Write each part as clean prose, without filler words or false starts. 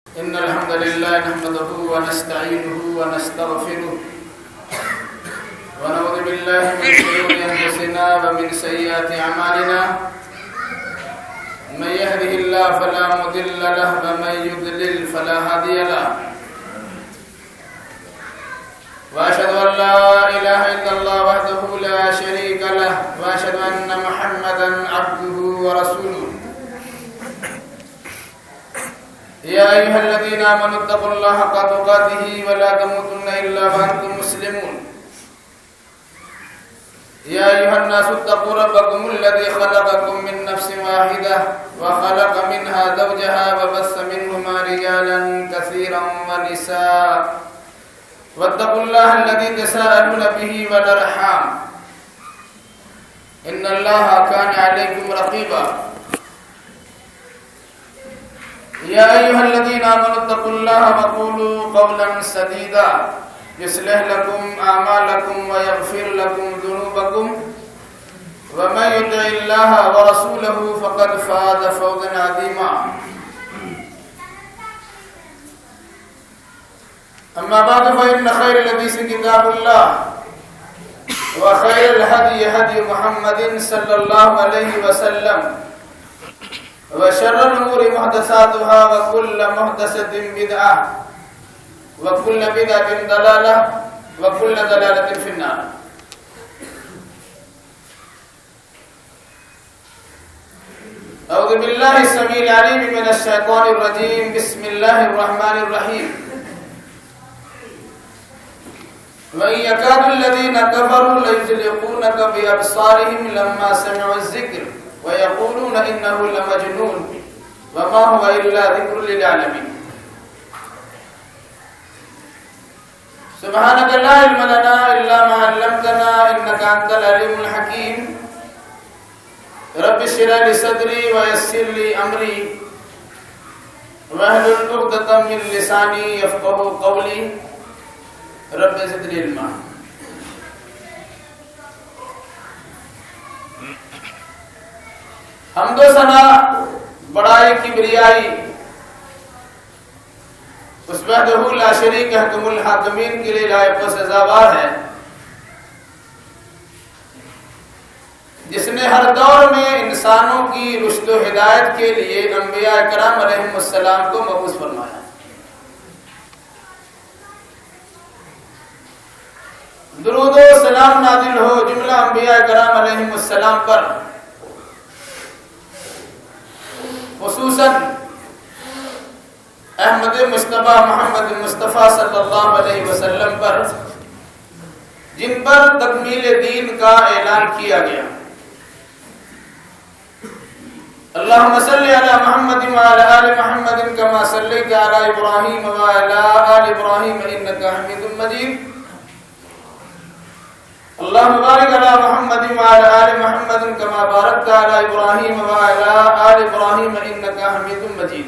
إن الحمد لله نحمده ونستعينه ونستغفره ونعوذ بالله من شرور أنفسنا ومن سيئات أعمالنا من يهده الله فلا مضل له ومن يضلل فلا هادي له وأشهد أن لا إله إلا الله وحده لا شريك له وأشهد أن محمدا عبده ورسوله يا أيها الذين آمنوا اتقوا الله حق تقاته ولا تموتن إلا وأنتم مسلمون يا أيها الناس اتقوا ربكم الذي خلقكم من نفس واحدة وخلق منها زوجها وبث منهما رجالا كثيرا ونساء واتقوا الله الذي تساءلون به والأرحام إن الله كان عليكم رقيبا يا أيها الذين آمنوا اتقوا الله وقولوا قولا سديدا يصلح لكم أعمالكم ويغفر لكم ذنوبكم ومن يطع الله ورسوله فقد فاز فوزا عظيما أما بعد فإن خير الحديث كتاب الله وخير الهدي هدي محمد صلى الله عليه وسلم وشر الأمور محدثاتها وكل محدثة بدعة وكل بدعة ضلالة وكل ضلالة في النار. أعوذ بالله السميع العليم من الشيطان الرجيم. بسم الله الرحمن الرحيم. وإن يكاد الذين كفروا ليزلقونك بأبصارهم لما سمعوا الذكر ويقولون إنه لمجنون وما هو إلا ذكر للعالمين. سبحانك لا علم لنا إلا ما علمتنا إنك أنت العليم الحكيم. رب اشرح لي صدري ويسر لي أمري واحلل عقدة من لساني يفقهوا قولي رب زدني علما. حمد و ثنا بڑائی کبریائی اس وحدہ لا شریک حکم الحاکمین کے لیے لائق و سزاوار ہے، جس نے ہر دور میں انسانوں کی رشد و ہدایت کے لیے انبیاء کرام علیہم السلام کو مبعوث فرمایا. درود و سلام نازل ہو جملہ انبیاء کرام علیہم السلام پر، خصوصاً احمد مصطفیٰ محمد مصطفیٰ صلی اللہ علیہ وسلم پر، جن پر تکمیل دین کا اعلان کیا گیا. اللہم صلی علی محمد وعلی آل محمد کما صلیت علی ابراہیم وعلی آل ابراہیم انک حمید مجید. اللهم بارك على محمد وعلى آل محمد كما باركت على إبراهيم وعلى آل إبراهيم إنك حميد مجيد.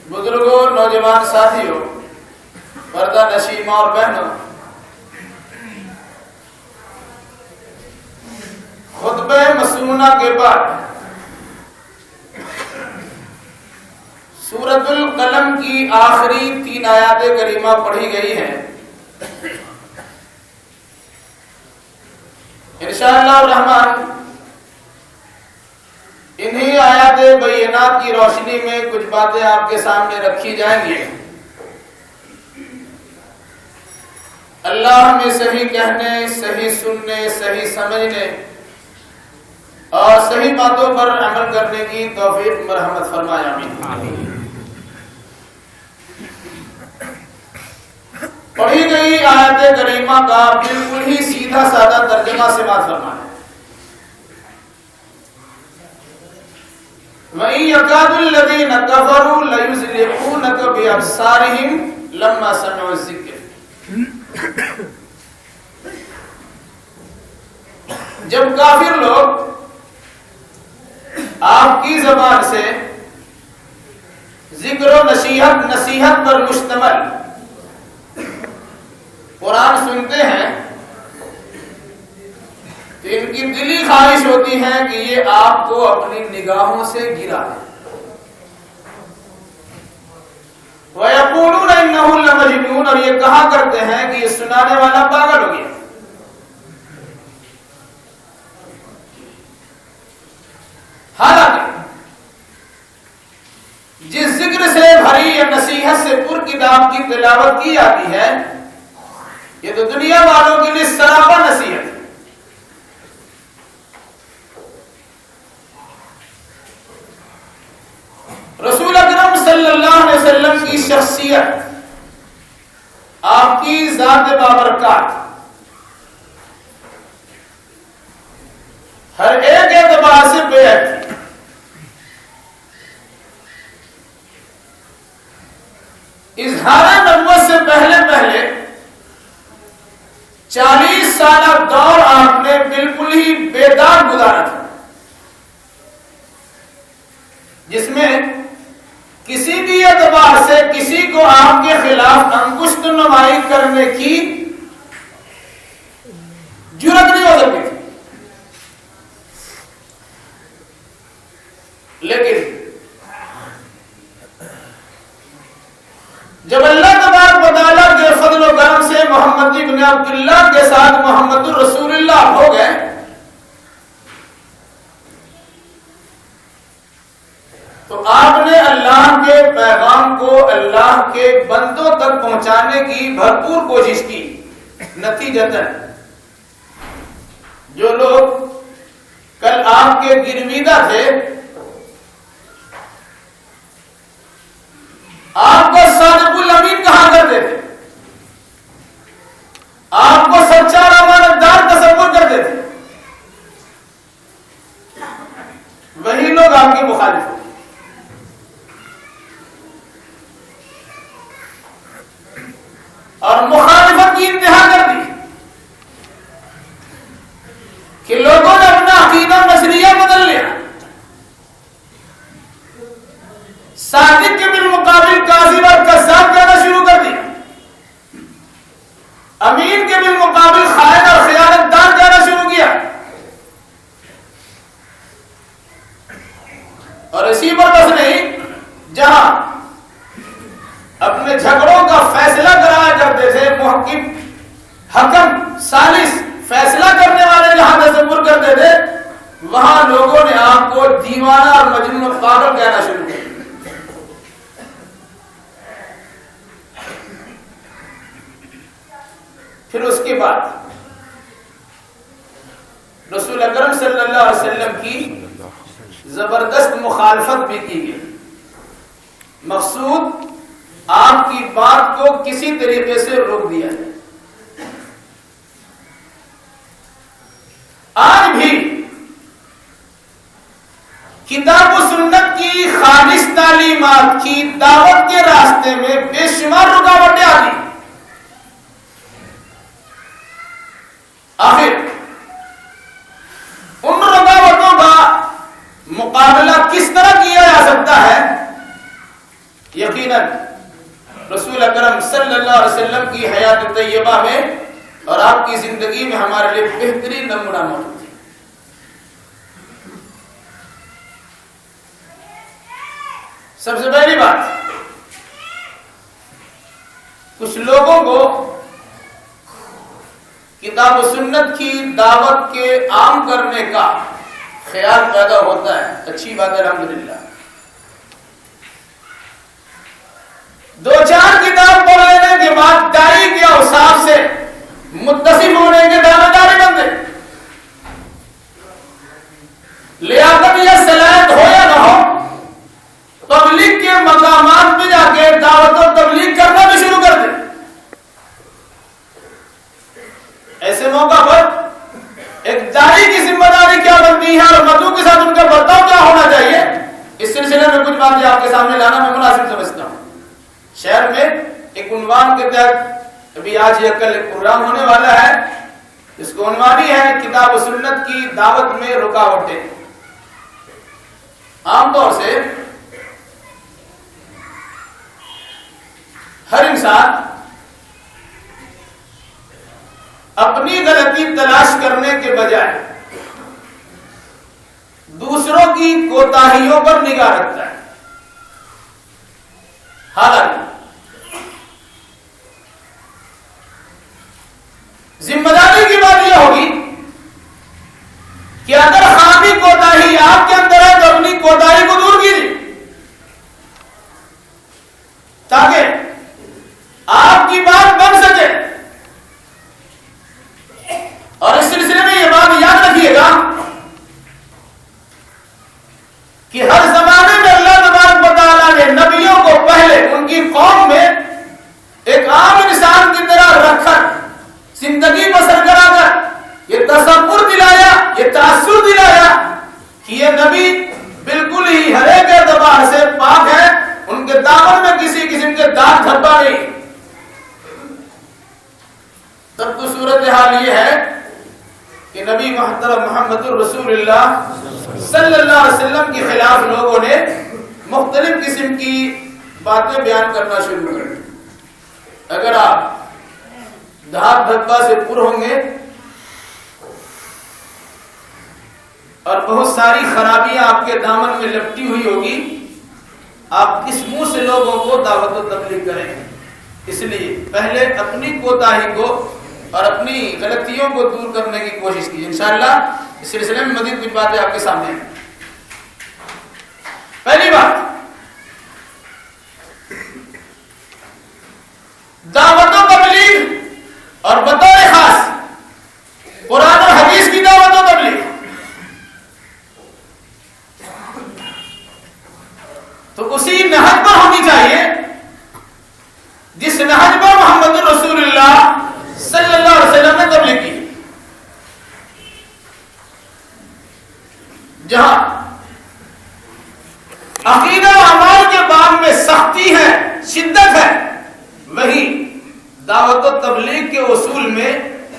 بزرگوں، نوجوان ساتھیوں، پردہ نشین اور بہنوں، خطبہ مسنونہ کے بعد سورۃ القلم کی آخری 3 آیات کریمہ پڑھی گئی ہیں. انشاءاللہ الرحمن انہی آیات بینات کی روشنی میں کچھ باتیں آپ کے سامنے رکھی جائیں گی. اللہ ہمیں صحیح کہنے، صحیح سننے، صحیح سمجھنے اور صحیح باتوں پر عمل کرنے کی توفیق مرحمت فرمائے. آمین. پڑھی گئی آیت کریمہ کا بالکل ہی سیدھا سادہ ترجمہ سماعت فرمائیں. وَإِن يَكَادُ الَّذِينَ كَفَرُوا لَيُزْلِقُونَكَ بِأَبْصَارِهِمْ لَمَّا سَمِعُوا الذِّكْرَ. جب کافر لوگ آپ کی زبان سے ذکر و نصیحت پر مشتمل قرآن سنتے ہیں تو ان کی دلی خواہش ہوتی ہے کہ یہ آپ کو اپنی نگاہوں سے گرا دے. وَيَقُولُونَ إِنَّهُ لَمَجْنُونَ، اور یہ کہا کرتے ہیں کہ یہ سنانے والا پاگل ہو گیا. حالانکہ جس ذکر سے بھری یا نصیحت سے پر کتاب کی تلاوت کی جاتی ہے یہ تو دنیا والوں کے لیے سراپا نصیحت ہے. رسول اکرم صلی اللہ علیہ وسلم کی شخصیت، آپ کی ذات بابرکات ہر ایک اعتبار سے بے عیب تھی. اظہار نبوت سے پہلے 40 سالہ دور آپ نے بالکل ہی بے داغ گزارا تھا، جس میں کسی بھی اعتبار سے کسی کو آپ کے خلاف انگشت نمائی کرنے کی جرات نہیں ہو سکتی تھی. لیکن جب اللہ تبارک و تعالیٰ کے فضل و کرم سے محمد ابن عبداللہ کے ساتھ محمد الرسول اللہ ہو گئے تو آپ نے اللہ کے پیغام کو اللہ کے بندوں تک پہنچانے کی بھرپور کوشش کی. نتیجتاً جو لوگ کل آپ کے گرویدہ تھے آپ کو صادق الامین کہا کرتے تھے، آپ کو سچا اور امانتدار تصور کرتے تھے، وہی لوگ آپ کے مخالف ہوتے. اور مخالفت کی انتہا کر دی کہ لوگوں نے اپنا عقیدہ نظریہ بدل لیا. صادق کے بالمقابل کاذب اور کذاب کہنا شروع کر دیا، امین کے بالمقابل خائن اور خیانت دار کہنا شروع کیا. اور اسی پر بس نہیں، جہاں اپنے جھگڑوں کا فیصلہ کرایا کرتے تھے محکم حکم ثالث فیصلہ کرنے والے جہاں تصور کرتے تھے وہاں لوگوں نے آپ کو دیوانہ اور مجنون و پاگل کہنا شروع کیا. پھر اس کے بعد رسول اکرم صلی اللہ علیہ وسلم کی زبردست مخالفت بھی کی گئی. مقصود آپ کی بات کو کسی طریقے سے روک دیا جائے. آج بھی کتاب و سنت کی خالص تعلیمات کی دعوت کے راستے میں بے شمار رکاوٹیں آتی. آخر ان رکاوٹوں کا مقابلہ کس طرح کیا جا سکتا ہے؟ یقیناً رسول اکرم صلی اللہ علیہ وسلم کی حیات طیبہ میں اور آپ کی زندگی میں ہمارے لیے بہترین نمونہ موجود ہے. سب سے پہلی بات، کچھ لوگوں کو کتاب و سنت کی دعوت کے عام کرنے کا خیال پیدا ہوتا ہے. اچھی بات ہے، الحمدللہ. 2-4 کتاب پڑھ لینے کے بعد داعی کے اوصاف سے متصف ہونے کے دعوے دار بندے، لیاقت یا صلاحیت ہو یا نہ ہو، تبلیغ کے مقامات پہ جا کے دعوت و تبلیغ کرنا بھی شروع کر دیں. ایسے موقع پر ایک داعی کی ذمہ داری کیا بنتی ہے اور مدعو کے ساتھ ان کا برتاؤ کیا ہونا چاہیے، اس سلسلے میں کچھ باتیں آپ کے سامنے لانا میں مناسب سمجھتا ہوں. شہر میں ایک عنوان کے تحت ابھی آج یا کل ایک پروگرام ہونے والا ہے جس کو عنوان ہی ہے کتاب و سنت کی دعوت میں رکاوٹیں. عام طور سے ہر انسان اپنی غلطی تلاش کرنے کے بجائے دوسروں کی کوتاہیوں پر نگاہ رکھتا ہے. حالانکہ ذمہ داری کی بات یہ ہوگی کہ اگر خامی کوتاہی آپ کے اندر ہے تو اپنی کوتاہی کو دور کیجیے تاکہ آپ کی بات بن سکے. اور اس سلسلے میں یہ بات یاد رکھیے گا کہ ہر زمانے میں اللہ تبارک و تعالیٰ نے نبیوں کو پہلے ان کی قوم میں ایک عام انسان کی طرح رکھ کر زندگی بسر کرا کر یہ تصور دلایا، یہ تاثر دلایا کہ یہ نبی بالکل ہی ہر ایک اعتبار سے پاک ہے، ان کے دامن میں کسی قسم کے داغ دھبا نہیں. تب تو صورتحال یہ ہے کہ نبی محترم محمد الرسول اللہ صلی اللہ علیہ وسلم کے خلاف لوگوں نے مختلف قسم کی باتیں بیان کرنا شروع کر دی. اگر آپ دھاگ دھبا سے پر ہوں گے اور بہت ساری خرابیاں آپ کے دامن میں لپٹی ہوئی ہوگی، آپ کس منہ سے لوگوں کو دعوت و تبلیغ کریں گے؟ اس لیے پہلے اپنی کوتاہی کو اور اپنی غلطیوں کو دور کرنے کی کوشش کی. انشاءاللہ اس سلسلے میں مزید کچھ باتیں آپ کے سامنے ہیں. پہلی بات، دعوت و تبلیغ اور بطور خاص قرآن اور حدیث کی دعوت و تبلیغ تو اسی نہج پر ہونی چاہیے جس نہج پر محمد رسول اللہ صلی اللہ علیہ وسلم نے تبلیغ کی. جہاں عقیدہ و اعمال کے باب میں سختی ہے، شدت ہے، وہی دعوت و تبلیغ کے اصول میں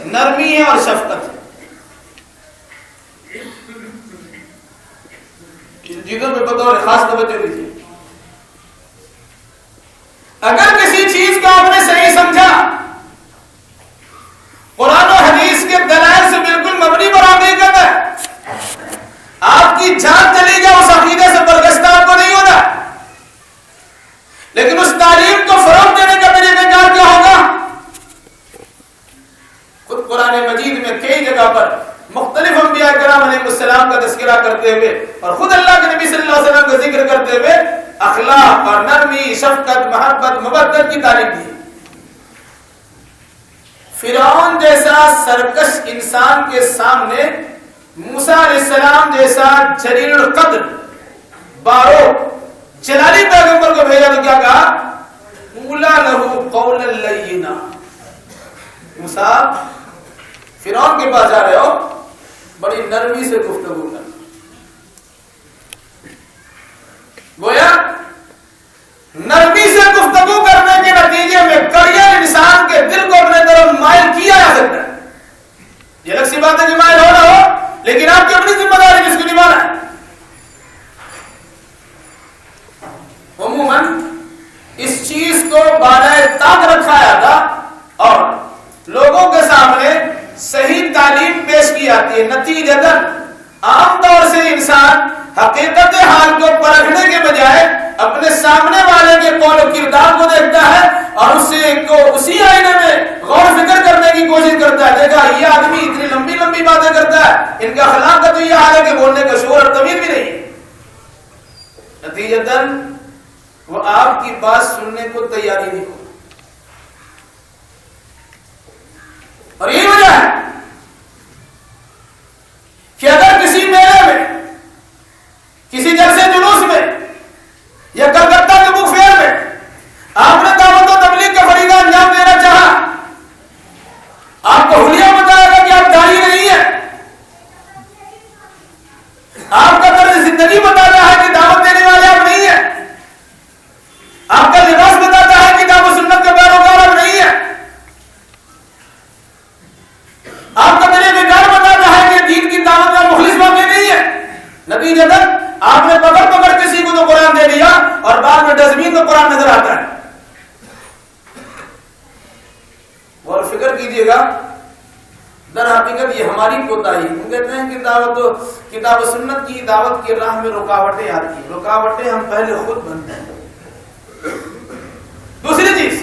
نرمی ہے اور شفقت ہے. ان چیزوں پہ بطور خاص توجہ دیجیے. اگر کسی چیز کو آپ نے صحیح سمجھا، قرآن و حدیث کے دلائل سے بالکل مبنی پر حقیقت ہے، آپ کی جان چلی جائے اس عقیدے سے برگشتہ آپ کو نہیں ہونا، لیکن اس تعلیم کو فروغ دینے کا طریقہ کار کیا ہوگا؟ خود قرآن مجید میں کئی جگہ پر مختلف انبیاء کرام علیہ السلام کا تذکرہ کرتے ہوئے اور خود اللہ کے نبی صلی اللہ علیہ وسلم کا ذکر کرتے ہوئے اخلاق اور نرمی، شفقت، محبت، مودت کی تعلیم دی. فرعون جیسا سرکش انسان کے سامنے موسیٰ علیہ السلام جیسا جلیل القدر بارو جلالی پیغمبر کو بھیجا تو کیا کہا؟ قولا لہ قولا لینا. موسیٰ فرعون کے پاس جا رہے ہو، بڑی نرمی سے گفتگو کرنا. گویا نرمی سے گفتگو کرنے کے نتیجے میں کڑیل انسان کے دل کو اپنے طرف مائل کیا جا سکتا ہے. یہ الگ سی بات ہے کہ مائل ہو نہ ہو، لیکن آپ کی اپنی ذمہ داری کس کو نبھانا ہے. عموماً اس چیز کو بالائے طاق رکھا جاتا اور لوگوں کے سامنے صحیح تعلیم پیش کی جاتی ہے. نتیجتاً عام طور سے انسان حقیقت حال کو پرکھنے کے بجائے اپنے سامنے والے کے قول و کردار کو دیکھتا ہے اور اسی آئینے میں غور فکر کرنے کی کوشش کرتا ہے. دیکھا یہ آدمی اتنی لمبی لمبی باتیں کرتا ہے، ان کا اخلاق کا تو یہ حال ہے کہ بولنے کا شعور اور تمیز بھی نہیں. نتیجتاً وہ آپ کی بات سننے کو تیاری نہیں ہوتی. اور یہی وجہ ہے کہ اگر کسی میلے میں، کسی جلسے جلوس میں یا کلکتہ کے بک فیئر میں آپ نے دعوت و تبلیغ کا فریضہ انجام دینا چاہا، آپ کو حلیہ بتایا گا کہ آپ داعی نہیں ہیں، آپ کا طرز زندگی بتاتا ہے کہ دعوت دینے والے آپ نہیں ہیں، آپ کا لباس بتاتا ہے کہ کتاب و سنت کا پیروکار آپ نہیں ہیں، آپ کا طریقہ کار بتاتا ہے کہ دین کی دعوت میں مخلص واقع نہیں ہے. نتیجتاً آپ نے پکڑ پکڑ کسی کو تو قرآن دے دیا اور بعد میں ڈسٹبن میں قرآن نظر آتا ہے. اور فکر کیجئے گا در حقیقت یہ ہماری کوتاہی ہے۔ ہم کہتے ہیں کہ کتاب و سنت کی دعوت کی راہ میں رکاوٹیں آتی ہیں، رکاوٹیں ہم پہلے خود بنتے ہیں۔ دوسری چیز،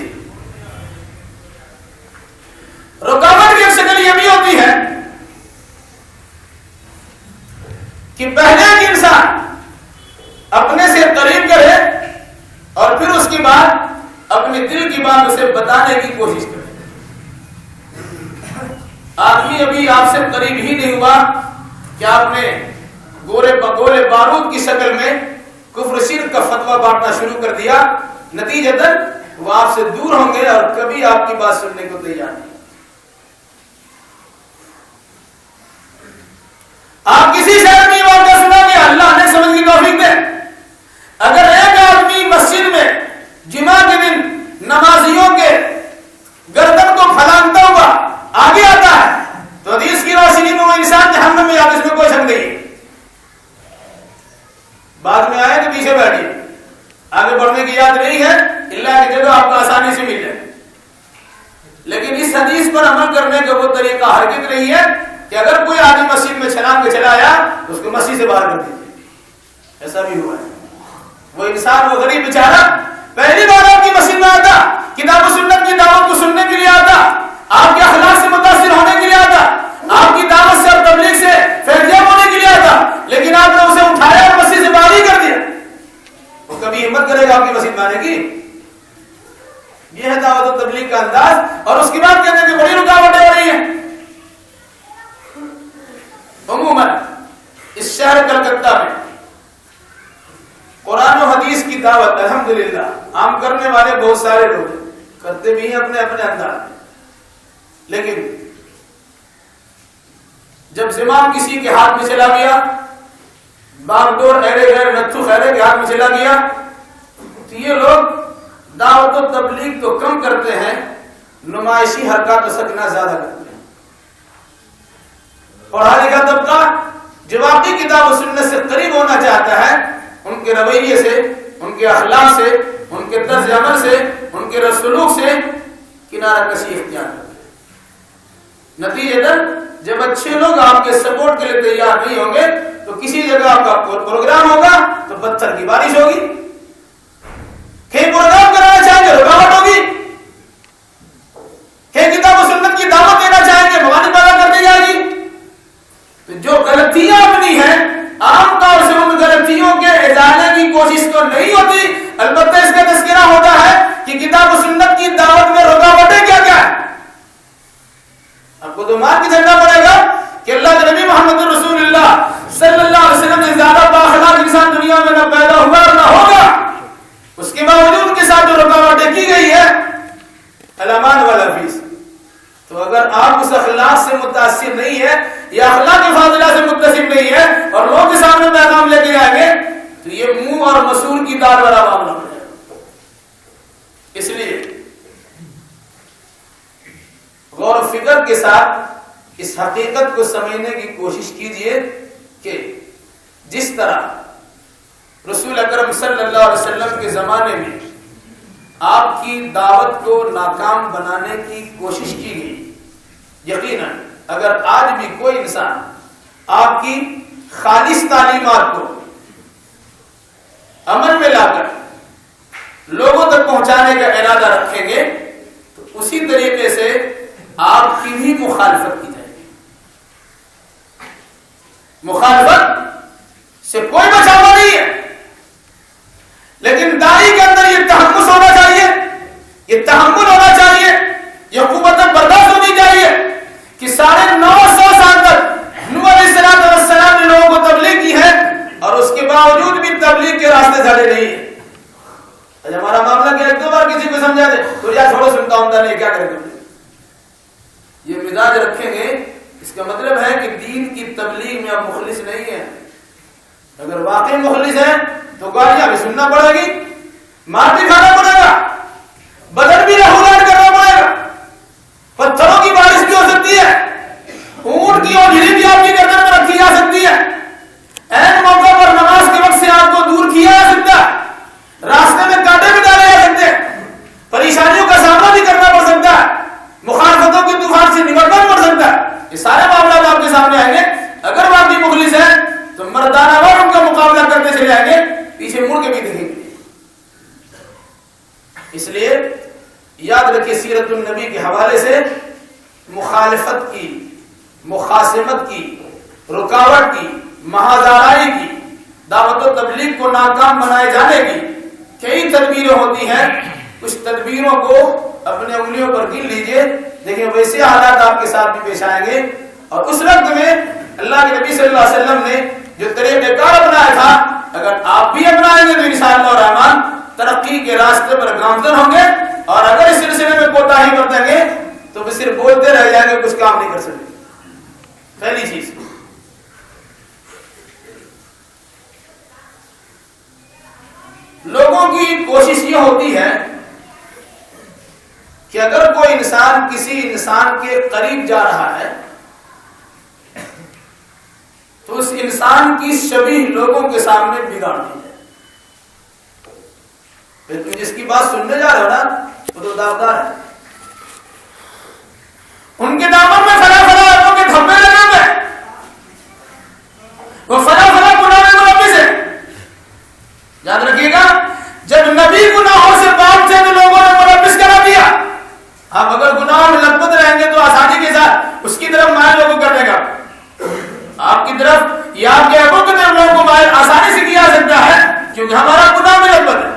رکاوٹ کی ایک شکل یہ بھی ہوتی ہے کہ پہلے ایک انسان اپنے سے قریب کرے اور پھر اس کے بعد اپنے دل کی بات اسے بتانے کی کوشش کرے۔ آدمی ابھی آپ سے قریب ہی نہیں ہوا کہ آپ نے گولے بارود کی شکل میں کفر شرک کا فتویٰ بانٹنا شروع کر دیا، نتیجتاً وہ آپ سے دور ہوں گے اور کبھی آپ کی بات سننے کو تیار نہیں۔ آپ کسی شہر میں یہ واقعہ سنا کہ اللہ نے سمجھ کی توفیق دے، اگر ایک آدمی مسجد میں جمعہ کے دن نمازیوں کے گردن کو پھلانگتا ہوا آگے آتا ہے تو حدیث کی روشنی میں وہ انسان جہنم میں آتا، اس میں کوئی شک نہیں۔ بعد میں آئے تو پیچھے بیٹھیے، آگے بڑھنے کی یاد نہیں ہے، اللہ کی جگہ آپ کو آسانی سے مل جائے۔ لیکن اس حدیث پر عمل کرنے کا وہ طریقہ ہرگز نہیں ہے کہ اگر کوئی آدمی مسجد میں چھلانگ کے چلا آیا تو اس کو مسجد سے باہر کر دیجیے۔ ایسا بھی ہوا ہے، وہ انسان وہ غریب بیچارہ پہلی بار آپ کی مسجد میں آتا، کتاب و سنت کی دعوت کو سننے کے لیے آتا، آپ کے اخلاق سے متاثر ہونے کے لیے آتا، آپ کی دعوت سے اور تبلیغ سے فیضیاب ہونے کے لیے آتا، لیکن آپ نے اسے اٹھایا اور مسجد سے باہر ہی کر دیا۔ وہ کبھی ہمت کرے گا آپ کی مسجد میں آنے کی؟ یہ ہے دعوت و تبلیغ کا انداز۔ اور اس کے بعد کہتے ہیں کہ بڑی رکاوٹیں ہو رہی ہیں۔ عموماً اس شہر کلکتہ میں قرآن و حدیث کی دعوت الحمدللہ عام کرنے والے بہت سارے لوگ ہیں، کرتے بھی ہیں اپنے اپنے انداز میں، لیکن جب زمام کسی کے ہاتھ میں چلا گیا، باغ ڈور ایرے غیر نتھو خیرے کے ہاتھ میں چلا گیا، تو یہ لوگ دعوت و تبلیغ تو کم کرتے ہیں، نمائشی حرکات و سکنا زیادہ کرتے ہیں۔ پڑھا لکھا طبقہ جو واقعی کتاب و سنت سے قریب ہونا چاہتا ہے، ان کے رویے سے، ان کے اخلاق سے، ان کے طرز عمل سے، ان کے سلوک سے کنارہ کشی اختیار کرتے ہیں۔ نتیجتاً جب اچھے لوگ آپ کے سپورٹ کے لیے تیار نہیں ہوں گے تو کسی جگہ آپ کا پروگرام ہوگا تو پتھر کی بارش ہوگی، کہیں پروگرام کرانا چاہیں گے رکاوٹ ہوگی، کہیں کتاب و سنت کی دعوت دینا چاہیں گے موانی پیدا کر دی جائے گی۔ تو جو غلطیاں اپنی ہیں عام طور سے ان غلطیوں کے ازالے کی کوشش تو نہیں ہوتی، البتہ اس کا تذکرہ ہوتا ہے کہ کتاب و سنت کی دعوت میں رکاوٹیں کیا کیا ہیں۔ آپ کو تو مان کے چلنا پڑے گا کہ اللہ کے نبی محمد رسول اللہ صلی اللہ علیہ وسلم سے زیادہ بااخلاق انسان دنیا میں نہ پیدا ہوا اور نہ ہوگا، اس کے باوجود ان کے ساتھ جو رکاوٹیں کی گئی ہے الامان والحفیظ، تو اگر آپ اس اخلاق سے متاثر نہیں ہے یا اخلاق فاضلہ سے متصف نہیں ہے اور لوگوں کے سامنے پیغام لے کے آئیں گے تو یہ منہ اور مسور کی دال والا معاملہ ہو جائے گا۔ اس لیے غور و فکر کے ساتھ اس حقیقت کو سمجھنے کی کوشش کیجئے کہ جس طرح رسول اکرم صلی اللہ علیہ وسلم کے زمانے میں آپ کی دعوت کو ناکام بنانے کی کوشش کی گئی، یقیناً اگر آج بھی کوئی انسان آپ کی خالص تعلیمات کو عمل میں لا کر لوگوں تک پہنچانے کا ارادہ رکھیں گے تو اسی طریقے سے آپ کی بھی مخالفت کی جائے گی۔ مخالفت سے کوئی بچاوا نہیں ہے، لیکن داعی کے اندر یہ تحمس ہونا چاہیے، یہ تحمل ہونا چاہیے، یہ قوت برداشت ہونی چاہیے کہ 950 سال تک نوح علیہ السلام نے لوگوں کو تبلیغ کی ہے اور اس کے باوجود بھی تبلیغ کے راستے جھاڑے نہیں ہیں۔ ہمارا معاملہ کیا ایک دو بار کسی کو سمجھا دے تو یا چھوڑو سنتا ہوں نہیں کیا کرے تبلیغ، یہ مزاج رکھیں گے اس کا مطلب ہے کہ دین کی تبلیغ میں آپ مخلص نہیں ہیں۔ اگر واقعی مخلص ہیں تو گالیاں بھی سننا پڑے گی، مار بھی کھانا پڑے گا، بدن بھی لہولان کرنا پڑے گا، پتھروں کی بارش بھی ہو سکتی ہے، اونٹ کی اونجھلی بھی آپ کی گردن میں رکھی جا سکتی ہے، عین موقع پر نماز کے وقت سے آپ کو دور کیا جا سکتا ہے، راستے میں کانٹے بھی ڈالے جا سکتے ہیں، پریشانیوں کا سامنا بھی کرنا پڑ سکتا ہے، مخالفتوں کے طوفان سے نمٹنا پڑ سکتا ہے۔ یہ اس لیے یاد رکھیے سیرت النبی کے حوالے سے مخالفت کی، مخاصمت کی، رکاوٹ کی، مہازارائی کی، دعوت و تبلیغ کو ناکام بنائے جانے کی کئی تدبیریں ہوتی ہیں. کچھ تدبیروں کو اپنے انگلیوں پر گن لیجئے، دیکھیں ویسے حالات آپ کے ساتھ بھی پیش آئیں گے. اور اس وقت میں اللہ کے نبی صلی اللہ علیہ وسلم نے جو طریقہ کار اپنایا تھا، اگر آپ بھی اپنائیں گے تو انشاءاللہ الرحمن ترقی کے راستے پر گامزن ہوں گے. اور اگر اس سلسلے میں کوتاہی برتیں گے تو بھی صرف بولتے رہ جائیں گے، کچھ کام نہیں کر سکتے. پہلی چیز، لوگوں کی کوشش یہ ہوتی ہے کہ اگر کوئی انسان کسی انسان کے قریب جا رہا ہے تو اس انسان کی شبیہ لوگوں کے سامنے بگاڑ دی جائے. تم جس کی بات سننے جا رہے ہو نا وہ تو داغدار ہے، ان کے دامن میں فلا فلا لوگوں کے دھبے لگے ہوئے، وہ فلا فلا گناہ ملوث ہے. یاد رکھیے گا جب نبی گناہوں سے پاک تھے تو لوگوں نے ملوث کرا دیا. ہم اگر گناہوں میں لپت رہیں گے تو آسانی کے ساتھ اس کی طرف مائل لوگوں کرنے کا، آپ کی طرف یا آپ کے ابو کی طرف لوگوں کو مائل آسانی سے کیا سکتا ہے کیونکہ ہمارا گناہ میں لپت ہے.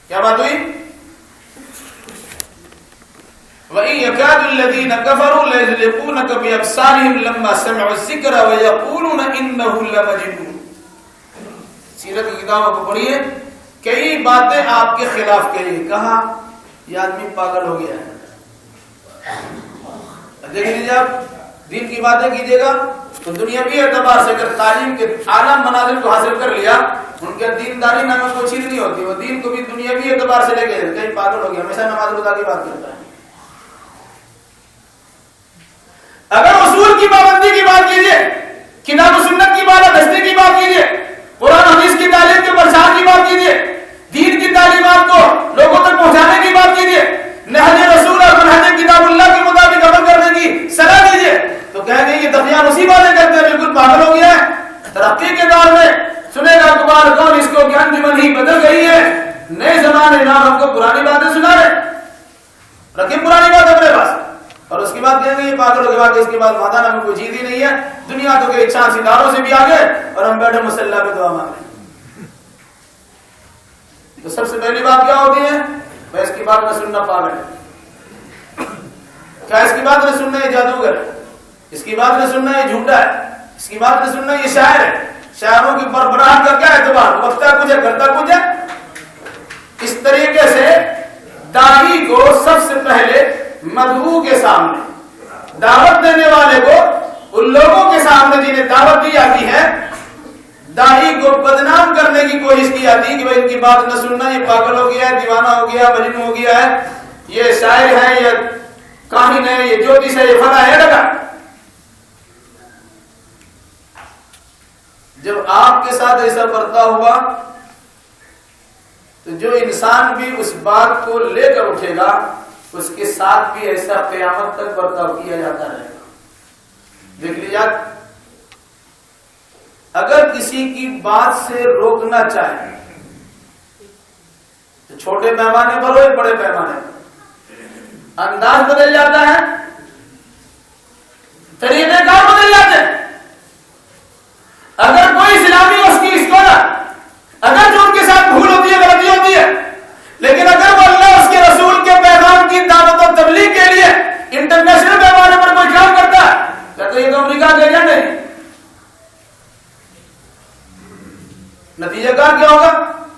کیا بات ہوئی؟ وَإِن يَكَادُ الَّذِينَ كَفَرُوا لَيُزْلِقُونَكَ بِأَبْصَارِهِمْ لَمَّا سَمِعُوا الذِّكْرَ وَيَقُولُونَ إِنَّهُ لَمَجْنُونٌ. سیرت کی کتابوں کو پڑھیے، کئی باتیں آپ کے خلاف کہی. کہا یہ آدمی پاگل ہو گیا ہے. دیکھ لیجیے، آپ دین کی باتیں کیجیے گا تو دنیاوی اعتبار سے اگر تعلیم کے اعلیٰ منازل کو حاصل کر لیا، ان کے دینداری نام میں کوئی چیز نہیں ہوتی، وہ دین کو بھی دنیاوی اعتبار سے لے کے کہیں پاگل ہو گیا، ہمیشہ نماز روزہ کی بات کرتا ہے. اگر اصول کی پابندی کی بات کیجیے، کتاب و سنت کی بات دستی کی بات کیجیے، قرآن حدیث کی تعلیم کے پرچار کی بات کیجیے، دین کی تعلیمات کو لوگوں تک پہنچانے کی بات کیجیے، نہج رسول اور منہج کتاب اللہ کے مطابق عمل کرنے کی صلاح دیجیے، تو کہیں گے یہ دفعہ اسی باتیں کرتے ہیں، بالکل پاگل ہو گیا ہے. ترقی کے دور میں سنے گا اخبار کون اس کو گیان کی منہی بدل گئی ہے، نئے زمانے نام ہم کو پرانی باتیں سنا رہے. رکھیں پرانی بات اپنے پاس اور اس کے بعد کہیں گے یہ پاگل ہو کے بعد اس کے بعد مادہ نام کوئی چیز ہی نہیں ہے، دنیا تو کہ چاند ستاروں سے بھی آگے اور ہم بیٹھے مسلح پہ دعا مانگ رہے ہیں. تو سب سے پہلی بات کیا ہوتی ہے؟ میں اس کی بات نہ سننا پاگل ہے. کیا اس کی بات نہ سننا یہ جادوگر ہے، اس کی بات نہ سننا یہ جھوٹا ہے، اس کی بات نہ سننا یہ شاعر ہے. شاعروں کی بربراہٹ کا کیا اعتبار، وقتا کچھ ہے کرتا کچھ ہے. اس طریقے سے داعی کو سب سے پہلے مدعو کے سامنے، دعوت دینے والے کو ان لوگوں کے سامنے جنہیں دعوت دی جاتی ہے، داعی کو بدنام کرنے کی کوشش کی جاتی ہے کہ بھائی ان کی بات نہ سننا، یہ پاگل ہو گیا ہے، دیوانہ ہو گیا، مجنون ہو گیا ہے، یہ شاعر ہے، یہ کاہن ہے، یہ جوتش ہے، یہ فلاں ہے. لگا جب آپ کے ساتھ ایسا برتاؤ ہوا تو جو انسان بھی اس بات کو لے کر اٹھے گا اس کے ساتھ بھی ایسا قیامت تک برتاؤ کیا جاتا رہے گا. دیکھ لیجیے، اگر کسی کی بات سے روکنا چاہے تو چھوٹے پیمانے پر ہو یا بڑے پیمانے پر، انداز بدل جاتا ہے، طریقے کار بدل جاتے ہیں. اگر کوئی اسلامی اس کی اسکالر، اگر جو ان کے ساتھ بھول ہوتی ہے، غلطی ہوتی ہے، لیکن اگر وہ اللہ اس کے رسول کے پیغام کی دعوت و تبلیغ کے لیے انٹرنیشنل پیمانے پر کوئی کام کرتا ہے، کہتے یہ تو امریکہ کا ایجنٹ ہے. نتیجہ کار کیا ہوگا؟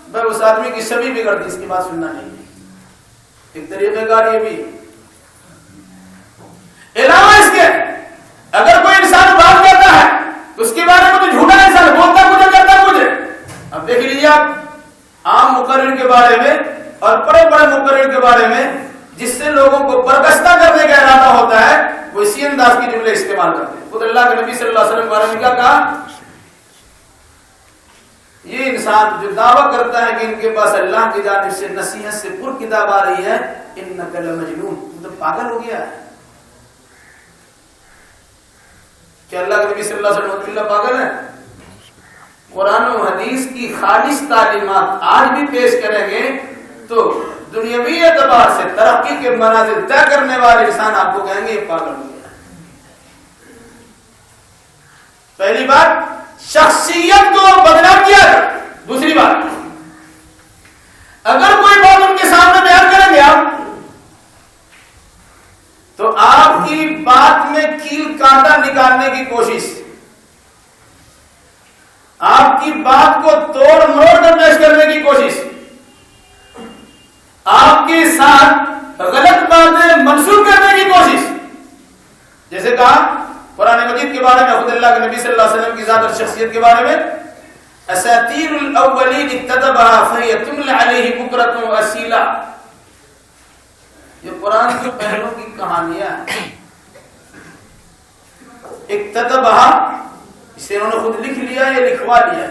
بھائی اس آدمی کی شبیہ بگڑتی، اس کی بات سننا نہیں. ایک طریقہ کار یہ بھی. علاوہ اس کے اگر کوئی انسان بات کرتا ہے تو اس کے بارے میں تو جھوٹا انسان بولتا کچھ کرتا کچھ. اب دیکھ لیجیے آپ عام مقرر کے بارے میں اور بڑے بڑے مقرر کے بارے میں جس سے لوگوں کو برگشتہ کرنے کا ارادہ ہوتا ہے، وہ اسی انداز کی جملے استعمال کرتے ہیں. خود اللہ کے نبی صلی اللہ علیہ وسلم کے بارے میں کیا کہا؟ یہ انسان جو دعویٰ کرتا ہے کہ ان کے پاس اللہ کی جانب سے نصیحت سے پر کتاب آ رہی ہے، انک لمجنون، تو پاگل ہو گیا ہے. کیا اللہ کے نبی صلی اللہ علیہ وسلم پاگل ہے؟ قرآن و حدیث کی خالص تعلیمات آج بھی پیش کریں گے تو دنیاوی اعتبار سے ترقی کے منازل طے کرنے والے انسان آپ کو کہیں گے یہ پاگل ہو گیا. پہلی بات شخصیت کو بدنام کیا جائے. دوسری بات اگر کوئی بات ان کے سامنے بیان کریں گے آپ تو آپ کی بات میں کیل کانٹا نکالنے کی کوشش, آپ کی بات کو توڑ موڑ کر پیش کرنے کی کوشش, آپ کے ساتھ غلط باتیں منسوخ کرنے کی کوشش. جیسے کہا قرآن مجید کے بارے میں, خود اللہ کے نبی صلی اللہ علیہ وسلم کی ذات اور شخصیت کے بارے میں, اساطیر الاولین اکتتبها فهي تملى عليه بكرة واصیلا. یہ قرآن کے پہلوں کی کہانیاں ہیں. اکتتبها اسے انہوں نے خود لکھ لیا یا لکھوا لیا.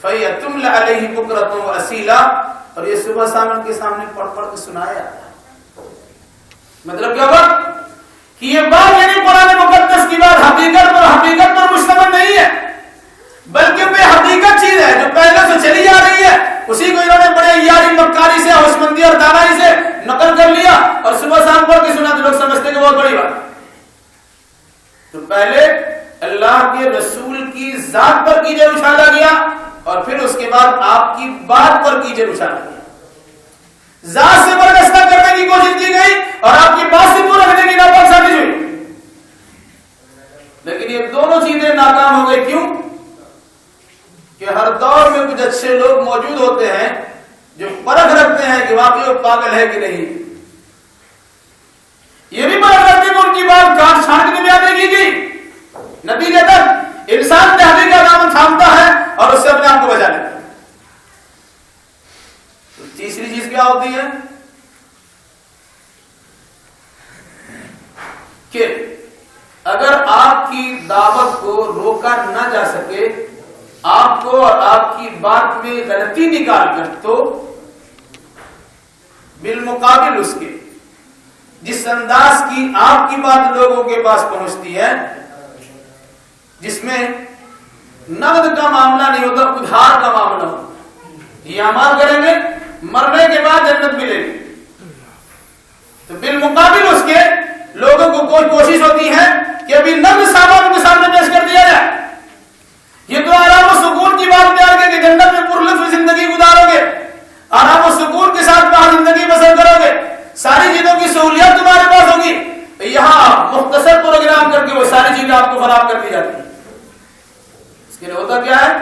فهي تملى عليه بكرة واصیلا, اور یہ صبح شام ان کے سامنے پڑھ پڑھ کے سنایا جاتا ہے. مطلب کیا ہوا کہ یہ بات یعنی قرآن مقدس کی بات حقیقت پر مشتمل نہیں ہے, بلکہ بے حقیقت چیز ہے جو پہلے سے چلی جا رہی ہے. اسی کو انہوں نے بڑے یاری مکاری سے, ہوشمندی اور دانائی سے نقل کر لیا اور صبح شام پڑھ کے سنا تو لوگ سمجھتے کہ بہت بڑی بات. تو پہلے اللہ کے رسول کی ذات پر کیجے اچھالا گیا اور پھر اس کے بعد آپ کی بات پر کیجے اچھالا گیا. ذات سے برگشتہ کرنے کی کوشش کی گئی اور آپ کی بات سے دور رکھنے کی ناکام ثابت ہوئی. لیکن یہ دونوں چیزیں ناکام ہو گئی. کیوں؟ کہ ہر دور میں کچھ اچھے لوگ موجود ہوتے ہیں جو پرکھ رکھتے ہیں کہ واقعی وہ پاگل ہے کہ نہیں. یہ بھی پرکھ رکھتے ہیں کہ ان کی بات کاٹ چھانٹ کے بیان نہیں کی گئی. نتیجتاً انسان تحریک کا دامن تھامتا ہے اور اس سے اپنے آپ کو بچا لیتا ہے. تو تیسری چیز کیا ہوتی ہے کہ اگر آپ کی دعوت کو روکا نہ جا سکے, آپ کو اور آپ کی بات میں غلطی نکال کر, تو بالمقابل اس کے جس انداز کی آپ کی بات لوگوں کے پاس پہنچتی ہے, جس میں نقد کا معاملہ نہیں ہوتا, ادھار کا معاملہ ہوتا, یہ اعمال کریں گے مرنے کے بعد جنت ملے گی, تو بالمقابل اس کے لوگوں کو کوئی کوشش ہوتی ہے کہ ابھی نقد سامان کے سامنے پیش کر دیا جائے. یہ تو آرام و سکون کی بات بیان ہے کہ جنت میں پرلطف زندگی گزارو گے, آرام و سکون کے ساتھ وہاں زندگی بسر کرو گے, ساری چیزوں کی سہولیات تمہارے پاس ہوگی. یہاں مختصر پروگرام کر کے وہ ساری چیزیں آپ کو فراہم کر دی جاتی ہیں. اس کے لیے ہوتا کیا ہے؟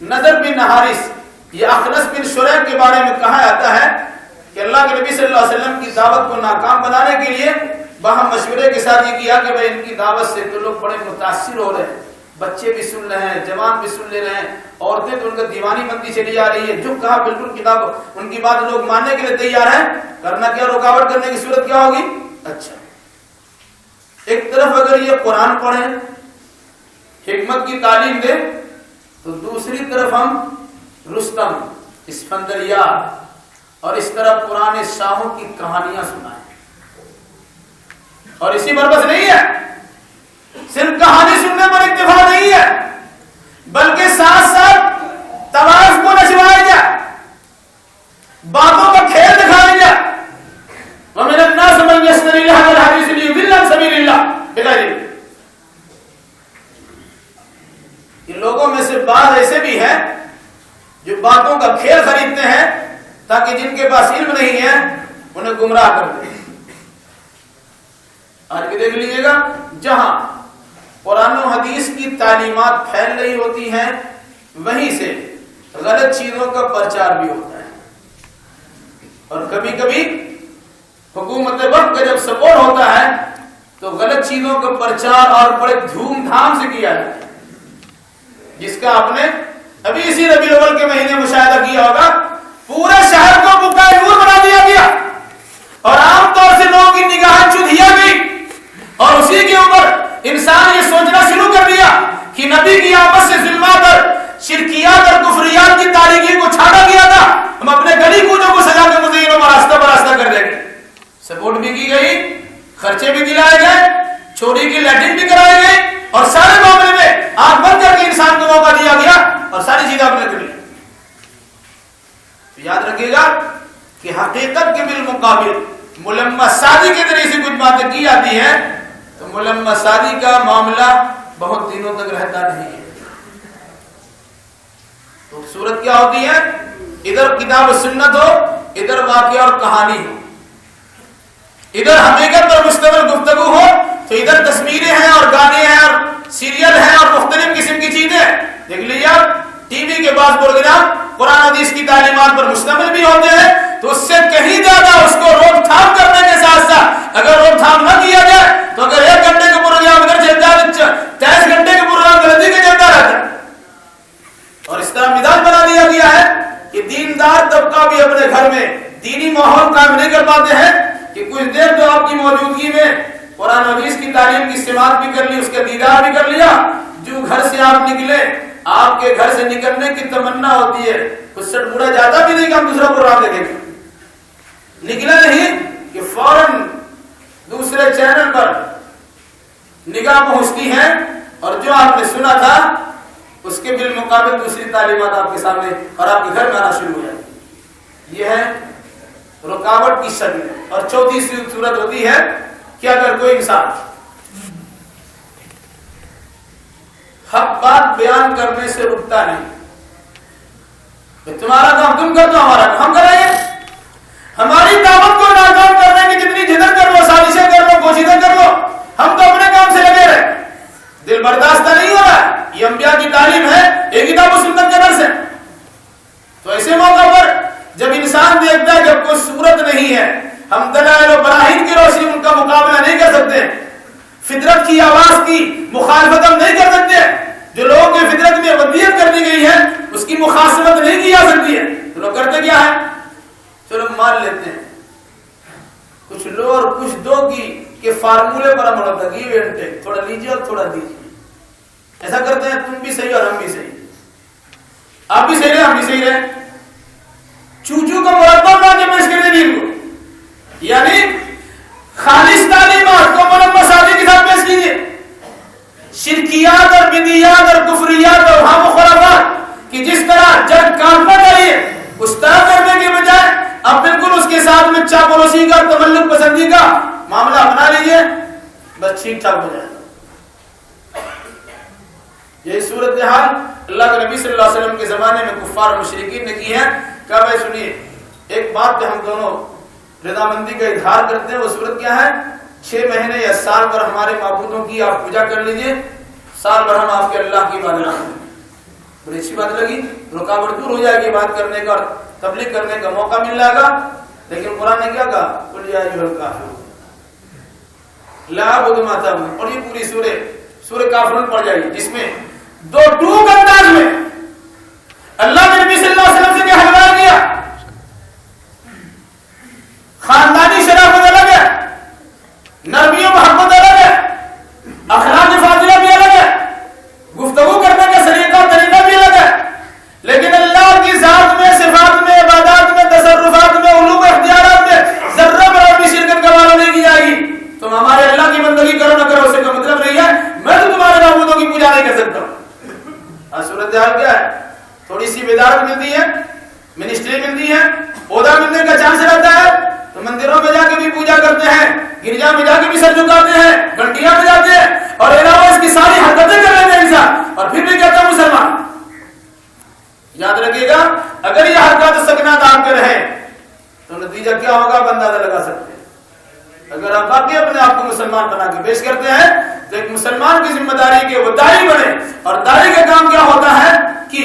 نضر بن حارث یہ اخنس بن شریح کے بارے میں کہا جاتا ہے کہ اللہ کے نبی صلی اللہ علیہ وسلم کی دعوت کو ناکام بنانے کے لیے باہم مشورے کے ساتھ یہ کیا کہ بھائی ان کی دعوت سے تو لوگ بڑے متاثر ہو رہے ہیں, بچے بھی سن رہے ہیں, جوان بھی سن لے رہے ہیں, عورتیں تو ان کا دیوانی بندی چلی جا رہی ہے, جو کہا بالکل کتاب ان کی بات لوگ ماننے کے لیے تیار ہیں. کرنا کیا, رکاوٹ کرنے کی صورت کیا ہوگی؟ اچھا, ایک طرف اگر یہ قرآن پڑھیں, حکمت کی تعلیم دیں, تو دوسری طرف ہم رستم, اسفندیار اور اس طرح پرانے شاہوں کی کہانیاں سنائیں. اور اسی پر بس نہیں ہے, صرف کہانی سننے پر اکتفا نہیں ہے, بلکہ ساتھ ساتھ طوائف کو نچوایا جائے, باتوں کا کھیل دکھایا جائے. وَمِنَ النَّاسِ مَن يَشْتَرِي لَهْوَ الْحَدِيثِ لِيُضِلَّ عَن سَبِيلِ اللَّهِ بغیر علم. یہ لوگوں میں سے بعض ایسے بھی ہیں جو باتوں کا کھیل خریدتے ہیں تاکہ جن کے پاس علم نہیں ہے انہیں گمراہ کر دیں. آج بھی دیکھ لیجیے گا, جہاں قرآن و حدیث کی تعلیمات پھیل رہی ہوتی ہیں وہیں سے غلط چیزوں کا پرچار بھی ہوتا ہے. اور کبھی کبھی حکومت وقت کا جب سپورٹ ہوتا ہے تو غلط چیزوں کا پرچار اور بڑے دھوم دھام سے کیا جاتا ہے, جس کا آپ نے ابھی اسی ربیع الاول کے مہینے مشاہدہ کیا ہوگا. پورے شہر کو بکائے نور بنا دیا گیا اور عام طور سے لوگوں کی نگاہیں چدھیا گئی, اور اسی کے اوپر انسان یہ سوچنا شروع کر دیا کہ نبی کی آمد سے ظلمات اور شرکیات اور کفریات کی تاریکی کو چھاڑا گیا تھا, ہم اپنے گلی کوچوں کو سجا کے مزینوں پر راستہ کر دیں گے. سپورٹ بھی کی گئی, خرچے بھی دلائے گئے, چوری کی لیٹرنگ بھی کرائی گئی, اور سارے معاملے میں آنکھ بند کر کے انسان کو موقع دیا گیا اور ساری چیزیں اپنے کر لی. یاد رکھیے گا کہ حقیقت کے بالمقابل ملمح سازی کے ذریعے سے کچھ باتیں کی جاتی ہیں تو ملمح سازی کا معاملہ بہت دنوں تک رہتا نہیں ہے. تو صورت کیا ہوتی ہے؟ ادھر کتاب و سنت ہو، ادھر واقعہ اور کہانی ہو، ادھر حقیقت پر مشتمل گفتگو ہو تو ادھر تصویریں ہیں اور گانے ہیں اور سیریل ہیں اور مختلف قسم کی چیزیں. دیکھ لیجیے آپ ٹی وی کے بعض پروگرام قرآن حدیث کی تعلیمات پر مشتمل بھی ہوتے ہیں تو اس سے کہیں زیادہ اس کو روک تھام کرنے کے ساتھ ساتھ اگر روک تھام نہ کیا جائے تو اگر 1 گھنٹے کا پروگرام ادھر چلتا ہے 23 گھنٹے کا پروگرام غلطی کے چلتا رہتا ہے. اور اس طرح مزاج بنا دیا گیا ہے کہ دیندار طبقہ بھی اپنے گھر میں دینی ماحول قائم نہیں کر پاتے ہیں کہ کچھ دیر تو آپ کی موجودگی میں قرآن حدیث کی تعلیم کی سماعت بھی کر لی، اس کا دیدار بھی کر لیا. جو گھر سے آپ نکلے آپ کے گھر سے نکلنے کی تمنا ہوتی ہے، اس سے پورا جاتا بھی نہیں کہ ہم دوسرا پروگرام دیکھیں گے. نکلا نہیں کہ فوراً دوسرے چینل پر نگاہ پہنچتی ہے اور جو آپ نے سنا تھا اس کے بالمقابل دوسری تعلیمات آپ کے سامنے اور آپ کے گھر میں آنا شروع ہو جائے. یہ ہے رکاوٹ کی شکل. اور چوتھی صورت ہوتی ہے کہ اگر کوئی انسان حق بات بیان کرنے سے رکتا نہیں، تمہارا کام تم کر دو، ہمارا کام ہم کریں گے. ہماری دعوت کو ناکام کرنے کی جتنی جدت کر لو، سازشیں کر لو، کوششیں کر لو، ہم تو اپنے کام سے لگے رہے. دل برداشتہ نہیں ہو رہا. یہ انبیاء کی تعلیم ہے، ایک کتاب و سنت کے درس ہے. تو ایسے موقع پر جب انسان دیکھتا ہے جب کوئی صورت نہیں ہے، ہم دلائل و براہین کی روشنی ان کا مقابلہ نہیں کر سکتے، فطرت کی آواز کی مخالفت ہم نہیں کر سکتے، جو لوگوں کی فطرت میں ودیت کر دی گئی ہے اس کی مخاصمت نہیں کی جا سکتی ہے، تو لوگ کرتے کیا ہے؟ چلو مان لیتے ہیں کچھ لو اور کچھ دو کی کے فارمولے پر عمل ہوتا ہے، گیو اینڈ ٹیک، تھوڑا لیجیے اور تھوڑا دیجیے. ایسا کرتے ہیں، تم بھی صحیح اور ہم بھی صحیح، آپ بھی صحیح رہے ہم بھی صحیح رہے. چوچو کا مربع بنا کے پیش کر دیں دین کو، یعنی خالص تعلیمات کو مربع سازی کے ساتھ پیش کیجیے. شرکیات اور بدعیات اور کفریات اور وہم و خرافات کی جس طرح جگ کاٹنا چاہیے اس طرح کرنے کے بجائے اب بالکل اس کے ساتھ میں چاپلوسی کا تملک پسندی کا معاملہ اپنا لیجیے، بس ٹھیک ٹھاک ہو جائے. یہ صورتحال اللہ کے نبی صلی اللہ علیہ وسلم کے زمانے میں کفار و مشرکین نے کی ہے. کہا بھائی سنیے، ایک بات پہ ہم دونوں رضامندی کا اظہار کرتے ہیں، وہ صورت کیا ہے؟ 6 مہینے یا سال بھر ہمارے معبودوں کی آپ پوجا کر لیجئے، سال بھر ہم آپ کے اللہ کی عبادت کریں. بڑی اچھی بات لگی، رکاوٹ دور ہو جائے گی بات کرنے کا اور تبلیغ کرنے کا موقع مل جائے گا. لیکن قرآن نے کیا کہا؟ قل یا ایھا الکافرون لا اعبد ما تعبدون. اور یہ پوری سورہ کافرون پڑھ جائے گی جس میں دو ٹوک انداز میں اللہ کے نبی صلی اللہ علیہ وسلم سے کیا حوالہ کیا. خاندانی شرافت الگ ہے، نرمی و محبت الگ ہے، اخلاق فاضلہ بھی الگ ہے، گفتگو کرنے کا طریقہ بھی الگ ہے. لیکن اللہ کی ذات میں، صفات میں، عبادات میں، تصرفات میں، علوم اختیارات میں ذرہ برابر بھی شرکت کا معاملہ نہیں کی جائے گی. تم ہمارے اللہ کی بندگی کرو نہ کرو، اسے کا مطلب نہیں ہے میں تو تمہارے معبودوں کی پوجا نہیں کر سکتا ہوں. صورتحال کیا ہے؟ تھوڑی سی بیدارت ملتی ہے، منسٹری ملتی ہے، عہدہ ملنے کا چانس رہتا ہے تو مندروں میں جا کے بھی پوجا کرتے ہیں، گرجا میں جا کے بھی سر جھکاتے ہیں، گھنٹیاں بجاتے ہیں اور علاوہ اس کی ساری حرکتیں کر لیتے ہیں انسان، اور پھر بھی کہتا ہے مسلمان. یاد رکھیے گا اگر یہ حرکات سکنات آپ کے رہے تو نتیجہ کیا ہوگا آپ اندازہ لگا سکتے ہیں. اگر آپ واقعی اپنے آپ کو مسلمان بنا کے پیش کرتے ہیں تو ایک مسلمان کی ذمہ داری کے وہ داعی بنے، اور داعی کا کام کیا ہوتا ہے کہ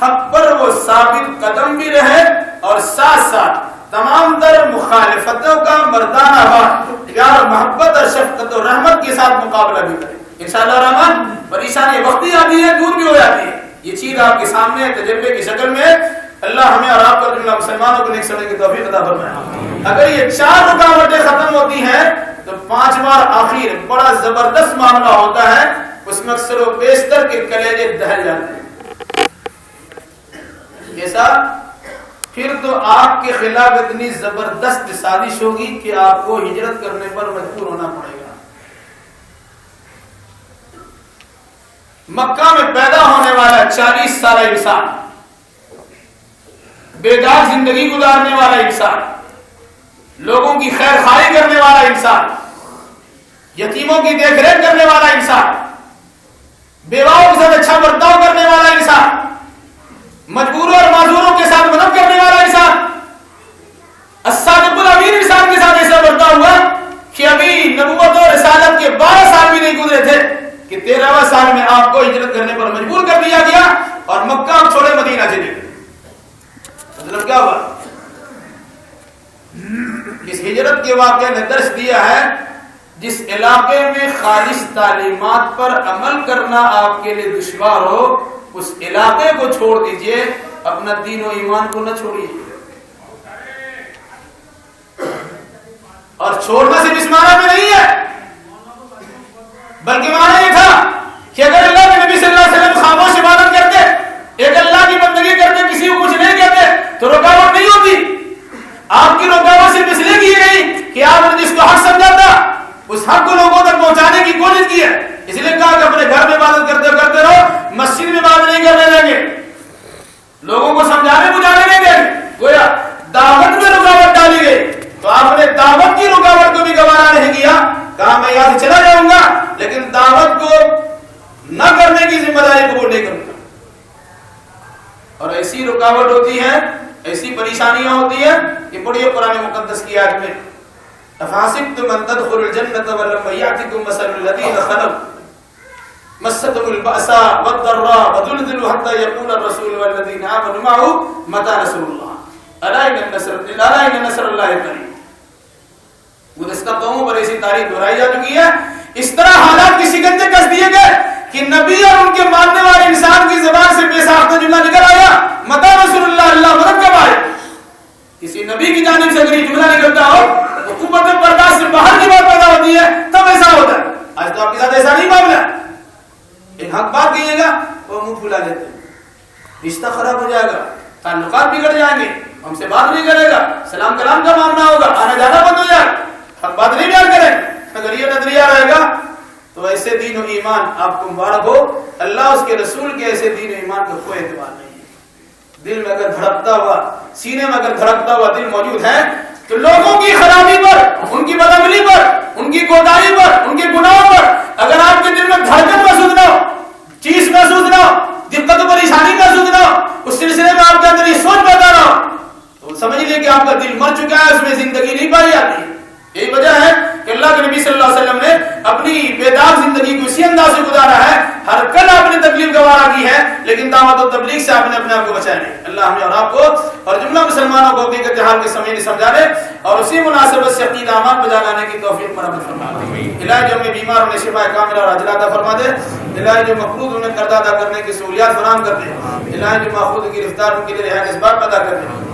حق پر وہ ثابت قدم بھی رہے اور ساتھ ساتھ تمام تر مخالفتوں کا مردانہ پیار محبت اور شفقت و رحمت کے ساتھ مقابلہ بھی کرے. انشاءاللہ الرحمن پریشانی وقتی آتی ہے، دور بھی ہو جاتی ہے. یہ چیز آپ کے سامنے تجربے کی شکل میں اللہ ہمیں اور آپ کو جملہ مسلمانوں کو نیک سمجھنے کی توفیق عطا فرمائے. اگر یہ 4 رکاوٹیں ختم ہوتی ہیں تو 5واں آخر بڑا زبردست معاملہ ہوتا ہے، اس میں اکثر و بیشتر کے کلیجے دہل جاتے ہیں. جیسا پھر تو آپ کے خلاف اتنی زبردست سازش ہوگی کہ آپ کو ہجرت کرنے پر مجبور ہونا پڑے گا. مکہ میں پیدا ہونے والا 40 سالہ انسان بے داغ زندگی گزارنے والا انسان، لوگوں کی خیر خواہی کرنے والا انسان، یتیموں کی دیکھ ریکھ کرنے والا انسان، بیواؤں کے ساتھ اچھا برتاؤ کرنے والا انسان، مجبوروں اور معذوروں کے ساتھ مدد کرنے والا انسان، الصادق الامین انسان کے ساتھ ایسا برتاؤ ہوا کہ ابھی نبوت اور رسالت کے 12 سال بھی نہیں گزرے تھے کہ 13واں سال میں آپ کو ہجرت کرنے پر مجبور کر دیا گیا اور مکہ آپ چھوڑے مدینہ چلے گئے۔ مطلب کیا ہوا؟ اس ہجرت کے واقعے نے درس دیا ہے جس علاقے میں خالص تعلیمات پر عمل کرنا آپ کے لیے دشوار ہو، اس علاقے کو چھوڑ دیجئے، اپنا دین و ایمان کو نہ چھوڑیے۔ اور چھوڑنا صرف اس معنی میں نہیں ہے، بلکہ معنی یہ تھا کہ اگر اللہ کے نبی صلی اللہ علیہ وسلم خاموش عبادت کرتے، ایک اللہ کی بندگی کرتے، کسی کو کچھ نہیں کہتے تو رکاوٹ نہیں ہوتی۔ آپ کی رکاوٹ صرف اس لیے کی گئی کہ آپ نے جس کو حق سمجھا تھا اس حق کو لوگوں تک پہنچانے کی کوشش کی ہے، اس لیے کہا کہ اپنے گھر میں عبادت کرتے رہو، مسجد میں عبادت نہیں کرنے دیں گے، لوگوں کو سمجھانے بجھانے نہیں دیں گے۔ گویا دعوت میں رکاوٹ ڈالی گئی تو آپ نے دعوت کی رکاوٹ کو بھی گوارا نہیں کیا، کہا میں یہاں سے چلا جاؤں گا لیکن دعوت کو نہ کرنے کی ذمہ داری قبول نہیں کروں گا۔ اور ایسی رکاوٹ ہوتی ہے، ایسی پریشانیاں ہوتی ہیں کہ پڑھیے قرآن مقدس کی آیت میں افحسبتم ان تدخلوا الجنة ولما يأتكم مثل الذين خلوا مستهم البأساء والضراء وزلزلوا حتى يقول الرسول والذين آمنوا معه متى نصر الله ألا إن نصر الله قريب۔ گزشتہ قوموں پر ایسی تاریخ دہرائی جا چکی ہے، اس طرح حالات کی شکنجے کس دیے گئے کہ نبی اور ان کے ماننے والے انسان کی زبان سے بے ساختہ جملہ نکل آیا متى نصر اللہ، اللہ مدد کب آئے۔ کسی نبی کی جانب سے اگر یہ جملہ نکلتا ہو تو قوت برداشت سے باہر کی بات پیدا ہوتی ہے، تب ایسا ہوتا ہے۔ آج تو آپ کے ساتھ ایسا نہیں معاملہ ہے، ایک حق بات کہیے گا وہ منہ پھلا لیتے ہیں، رشتہ خراب ہو جائے گا، تعلقات بگڑ جائیں گے، ہم سے بات نہیں کرے گا، سلام کلام کا معاملہ ہوگا، آنا جانا بند ہو جائے گا، حق بات نہیں بیان کریں۔ اگر یہ نظریہ رہے گا تو ایسے دین و ایمان آپ کو مبارک ہو، اللہ اس کے رسول کے ایسے دین و ایمان کا کوئی اعتبار نہیں ہے۔ دل میں اگر دھڑکتا ہوا، سینے میں اگر دھڑکتا ہوا دل موجود ہے تو لوگوں کی خرابی پر، ان کی بدعملی پر، ان کی کوتاہی پر، ان کے گناہوں پر اگر آپ کے دل میں دھڑکن محسوس نہ ہو، چیز محسوس نہ ہو، دقت و پریشانی محسوس نہ ہو، اس سلسلے میں آپ کے اندر یہ سوچ پیدا نہ ہو تو سمجھ لیجیے کہ آپ کا دل مر چکا ہے، اس میں زندگی نہیں پائی جاتی۔ یہی وجہ ہے کہ اللہ کے نبی صلی اللہ علیہ وسلم نے اپنی بے داغ زندگی کو اسی انداز سے گزارا ہے، ہر کل آپ نے تکلیف گوارا کی ہے لیکن دعوت و تبلیغ سے آپ نے اپنے آپ کو بچایا نہیں۔ اللہ ہمیں اور آپ کو اور جملہ مسلمانوں کو حقیقت حال کے سمجھنے سمجھانے اور اسی مناسبت سے عقیدہ اعمال بجا لانے کی توفیق مرحمت فرما۔ الہی جو ہمیں بیمار انہیں شفا کاملہ اور عاجلہ عطا فرما دے، الہی جو مفروض انہیں قرض ادا کرنے کی سہولیات فراہم کر دے، الہی جو ماخوذ کی گرفتار ان کے لیے رہائش اسباب پیدا کر دے،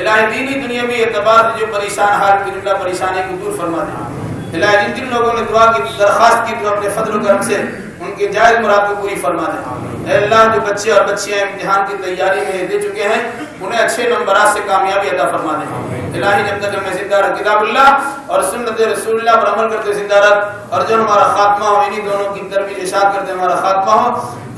الہی دینی دنیاوی اعتبار جو پریشان حال کی جملہ پریشانی کو دور فرما دے، الہی جن لوگوں نے دعا کی درخواست کی تو اپنے فضل و کرم سے ان کے جائز مراد کو پوری فرما دے۔ اے اللہ جو بچے اور بچیاں امتحان کی تیاری میں دے چکے ہیں انہیں اچھے نمبرات سے کامیابی عطا فرما دے۔ الہی جب تک ہمیں زندہ رکھ کتاب اللہ اور سنت رسول اللہ پر عمل کرتے زندہ رکھ، اور جو ہمارا خاتمہ ہو انہی دونوں کی ترویج ارشاد کرتے ہمارا خاتمہ ہو۔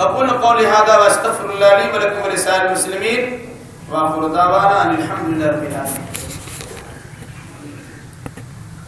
اقول قولی ھذا واستغفر اللہ لی ولکم ولسائر المسلمین وآخر دعوانا ان الحمد للہ رب العالمین۔